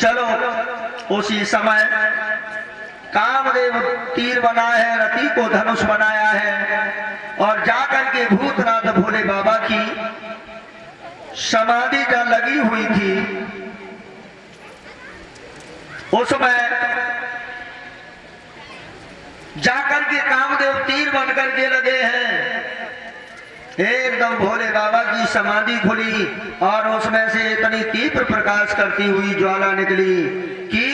चलो उसी समय कामदेव तीर बनाए है, रति को धनुष बनाया है और जाकर के भूतनाथ भोले बाबा की समाधि जहाँ लगी हुई थी उसमें जाकर के कामदेव तीर बन करके लगे हैं। एकदम भोले बाबा की समाधि खुली और उसमें से इतनी तीव्र प्रकाश करती हुई ज्वाला निकली कि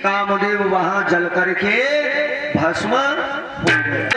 कामदेव वहां जल करके भस्म हो गए।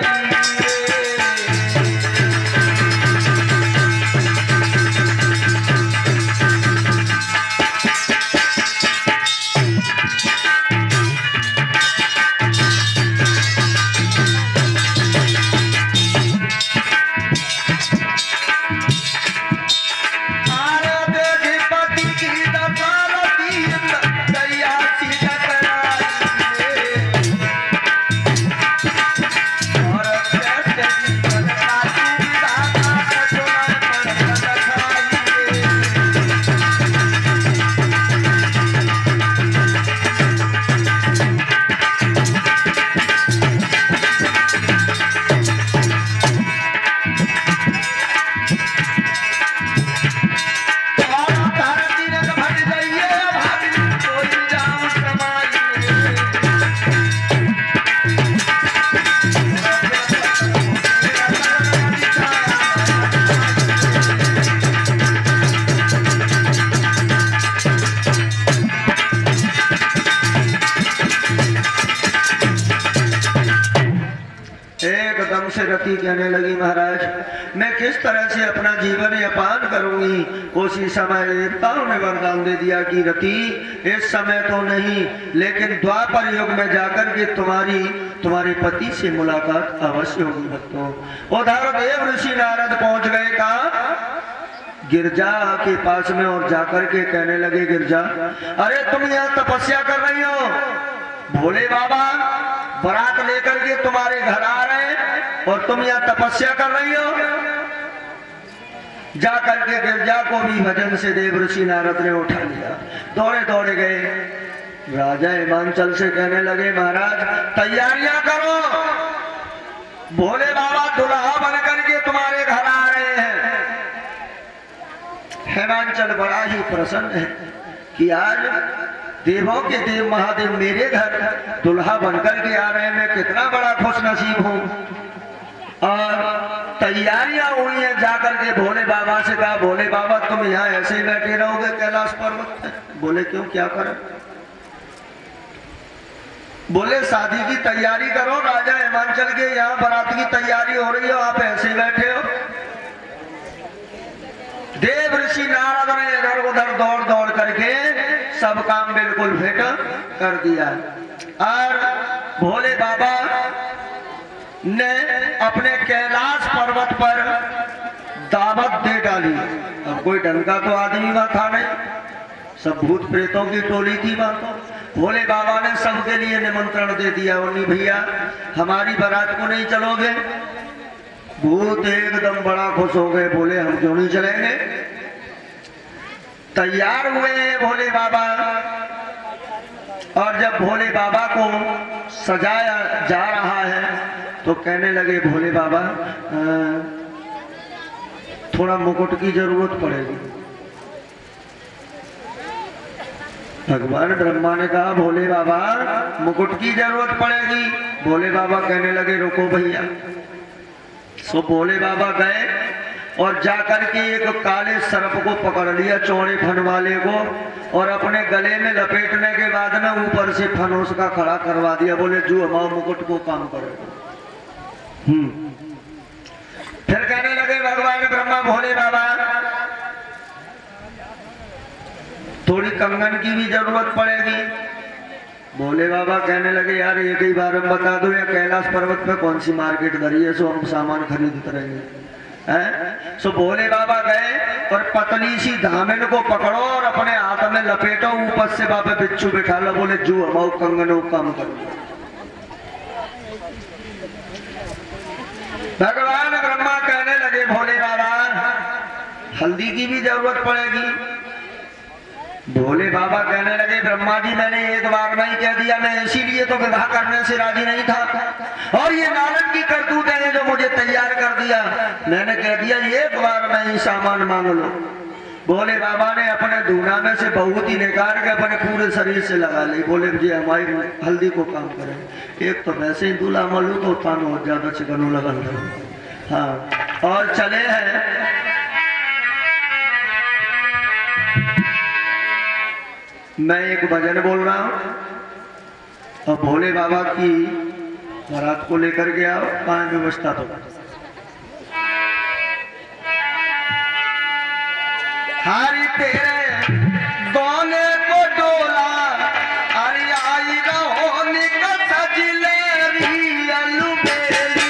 रति कहने लगी, महाराज मैं किस तरह से अपना जीवन यापन करूंगी। उसी समय देवताओं ने वरदान दे दिया कि रति इस समय तो नहीं, लेकिन द्वापर युग में जाकर के तुम्हारे पति से मुलाकात अवश्य होगी। भक्तों, उधर देव ऋषि नारद पहुंच गए कहा गिरजा के पास में और जाकर के कहने लगे, गिरजा अरे तुम यहाँ तपस्या कर रही हो, भोले बाबा बारात लेकर के तुम्हारे घर आ रहे हैं और तुम यहाँ तपस्या कर रही हो। जाकर के गिरजा को भी भजन से देव ऋषि नारद ने उठा लिया, दौड़े दौड़े गए राजा हिमांचल से कहने लगे, महाराज तैयारियां करो, भोले बाबा दुल्हा बन करके तुम्हारे घर आ रहे हैं। हिमांचल बड़ा ही प्रसन्न है कि आज देवों के देव महादेव मेरे घर दुल्हा बनकर के आ रहे हैं, मैं कितना बड़ा खुश नसीब हूँ। और तैयारियां हुई हैं। जाकर के भोले बाबा से कहा, भोले बाबा तुम यहाँ ऐसे ही बैठे रहोगे कैलाश पर्वत पे? बोले क्यों, क्या करें? बोले शादी की तैयारी करो, राजा हिमांचल के यहाँ बारात की तैयारी हो रही हो, आप ऐसे ही बैठे हो। देव ऋषि नारद ने इधर उधर दौड़ दौड़ करके सब काम बिल्कुल फिट कर दिया और भोले बाबा ने अपने कैलाश पर्वत पर दावत दे डाली। अब कोई ढंग का तो आदमी वहां था नहीं, सब भूत प्रेतों की टोली थी वहां। तो भोले बाबा ने सबके लिए निमंत्रण दे दिया, उन्हीं भैया हमारी बारात को नहीं चलोगे? भूत एकदम बड़ा खुश हो गए, बोले हम क्यों नहीं चलेंगे। तैयार हुए भोले बाबा और जब भोले बाबा को सजाया जा रहा है तो कहने लगे, भोले बाबा थोड़ा मुकुट की जरूरत पड़ेगी। भगवान ब्रह्मा ने कहा, भोले बाबा मुकुट की जरूरत पड़ेगी। भोले बाबा कहने लगे, रुको भैया। सो भोले बाबा गए और जाकर के एक काले सर्प को पकड़ लिया, चौड़े फन वाले को, और अपने गले में लपेटने के बाद में ऊपर से फन उसका खड़ा करवा दिया। बोले जो हमारा मुकुट को काम करेगा। फिर कहने लगे भगवान ब्रह्मा, भोले बाबा थोड़ी कंगन की भी जरूरत पड़ेगी। भोले बाबा कहने लगे, यार एक ही बार हम बता दो, या कैलाश पर्वत पे कौन सी मार्केट धरी है, सो हम सामान खरीदते रहेंगे। सो भोले बाबा गए और पतली सी धामिन को पकड़ो और अपने हाथ में लपेटो, ऊपर से बाबा बिच्छू बिठा लो। बोले जो हमाओ कंगनों काम करो। भगवान ब्रह्मा कहने लगे, भोले बाबा हल्दी की भी जरूरत पड़ेगी। भोले बाबा कहने लगे ब्रह्मा जी मैंने एक बार नहीं कह दिया, मैं इसीलिए तो विवाह करने से राजी नहीं था, और ये नारद की करतूत है जो मुझे तैयार कर दिया, मैंने कह दिया एक बार मैं ही सामान मांग लो। भोले बाबा ने अपने धूना में से बहुत ही निकाल के अपने पूरे शरीर से लगा ली। बोले जी हमारी हल्दी को काम करें, एक तो वैसे ही दूल्हा मलू तो तान बहुत ज्यादा चिकनू लगन लगा। हाँ और चले हैं मैं एक भजन बोल रहा हूं और भोले बाबा की बारात को लेकर गया पान व्यवस्था तो हरि तेरे दोने को डोला अरे आई रहो निकल सजले री अलू बेली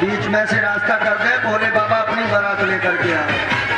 बीच में से रास्ता कर दे, भोले बाबा अपनी बारात लेकर के आ।